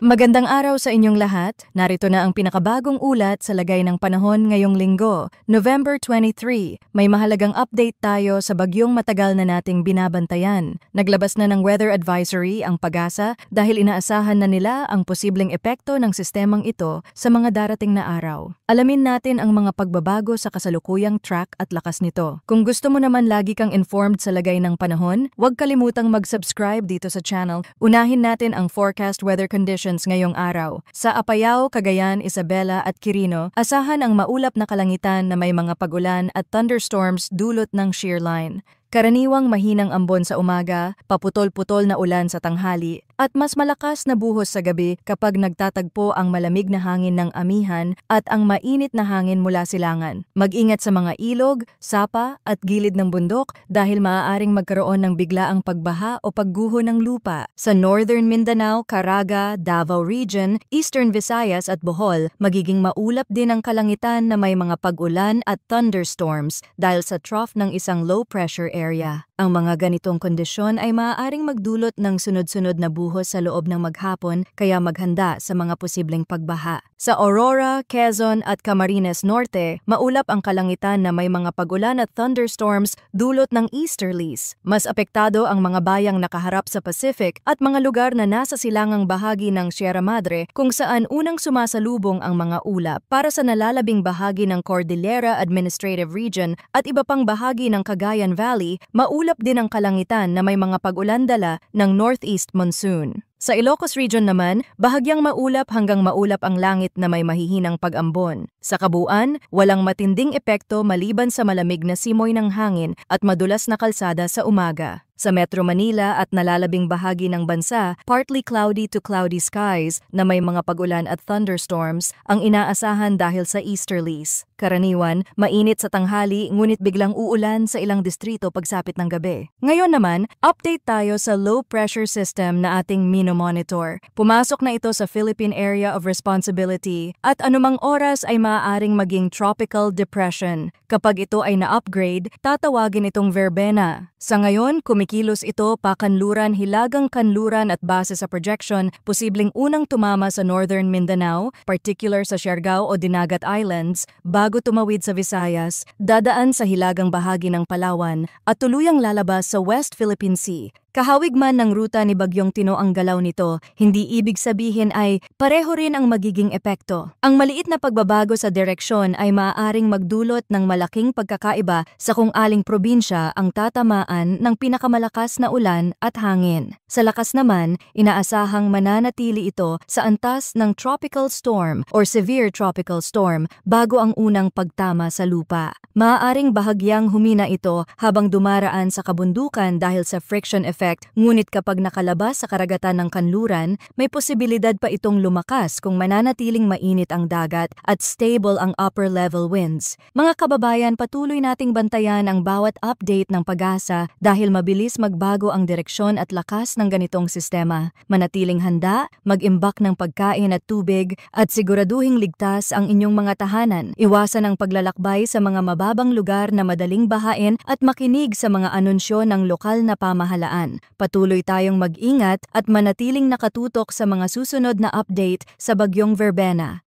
Magandang araw sa inyong lahat. Narito na ang pinakabagong ulat sa lagay ng panahon ngayong linggo, November 23. May mahalagang update tayo sa bagyong matagal na nating binabantayan. Naglabas na ng weather advisory ang PAGASA dahil inaasahan na nila ang posibleng epekto ng sistemang ito sa mga darating na araw. Alamin natin ang mga pagbabago sa kasalukuyang track at lakas nito. Kung gusto mo naman lagi kang informed sa lagay ng panahon, huwag kalimutang mag-subscribe dito sa channel. Unahin natin ang forecast weather conditions ngayong araw. Sa Apayao, Cagayan, Isabela at Quirino, asahan ang maulap na kalangitan na may mga pag-ulan at thunderstorms dulot ng shear line. Karaniwang mahinang ambon sa umaga, paputol-putol na ulan sa tanghali, at mas malakas na buhos sa gabi kapag nagtatagpo ang malamig na hangin ng amihan at ang mainit na hangin mula silangan. Mag-ingat sa mga ilog, sapa at gilid ng bundok dahil maaaring magkaroon ng biglaang pagbaha o pagguho ng lupa. Sa Northern Mindanao, Caraga, Davao Region, Eastern Visayas at Bohol, magiging maulap din ang kalangitan na may mga pag-ulan at thunderstorms dahil sa trough ng isang low-pressure area. Ang mga ganitong kondisyon ay maaaring magdulot ng sunod-sunod na buhos sa loob ng maghapon kaya maghanda sa mga posibleng pagbaha. Sa Aurora, Quezon at Camarines Norte, maulap ang kalangitan na may mga pag-ulan at thunderstorms dulot ng easterlies. Mas apektado ang mga bayang nakaharap sa Pacific at mga lugar na nasa silangang bahagi ng Sierra Madre kung saan unang sumasalubong ang mga ulap. Para sa nalalabing bahagi ng Cordillera Administrative Region at iba pang bahagi ng Cagayan Valley, maulap din ang kalangitan na may mga pag-ulan dala ng northeast monsoon. Sa Ilocos Region naman, bahagyang maulap hanggang maulap ang langit na may mahihinang pag-ambon. Sa kabuuan, walang matinding epekto maliban sa malamig na simoy ng hangin at madulas na kalsada sa umaga. Sa Metro Manila at nalalabing bahagi ng bansa, partly cloudy to cloudy skies na may mga pag-ulan at thunderstorms ang inaasahan dahil sa easterlies. Karaniwan, mainit sa tanghali ngunit biglang uulan sa ilang distrito pagsapit ng gabi. Ngayon naman, update tayo sa low pressure system na ating monitor. Pumasok na ito sa Philippine Area of Responsibility at anumang oras ay maaaring maging tropical depression. Kapag ito ay na-upgrade, tatawagin itong verbena. Sa ngayon, kumikilos ito pakanluran, hilagang kanluran at base sa projection, posibleng unang tumama sa Northern Mindanao, particular sa Siargao o Dinagat Islands, bago tumawid sa Visayas, dadaan sa hilagang bahagi ng Palawan at tuluyang lalabas sa West Philippine Sea. Kahawig man ng ruta ni Bagyong Tino ang galaw nito, hindi ibig sabihin ay pareho rin ang magiging epekto. Ang maliit na pagbabago sa direksyon ay maaaring magdulot ng malaking pagkakaiba sa kung aling probinsya ang tatamaan ng pinakamalakas na ulan at hangin. Sa lakas naman, inaasahang mananatili ito sa antas ng tropical storm or severe tropical storm bago ang unang pagtama sa lupa. Maaaring bahagyang humina ito habang dumaraan sa kabundukan dahil sa friction effect. Ngunit kapag nakalabas sa karagatan ng kanluran, may posibilidad pa itong lumakas kung mananatiling mainit ang dagat at stable ang upper-level winds. Mga kababayan, patuloy nating bantayan ang bawat update ng PAGASA dahil mabilis magbago ang direksyon at lakas ng ganitong sistema. Manatiling handa, mag-imbak ng pagkain at tubig at siguraduhing ligtas ang inyong mga tahanan. Iwasan ang paglalakbay sa mga mababang lugar na madaling bahain at makinig sa mga anunsyo ng lokal na pamahalaan. Patuloy tayong mag-ingat at manatiling nakatutok sa mga susunod na update sa Bagyong Verbena.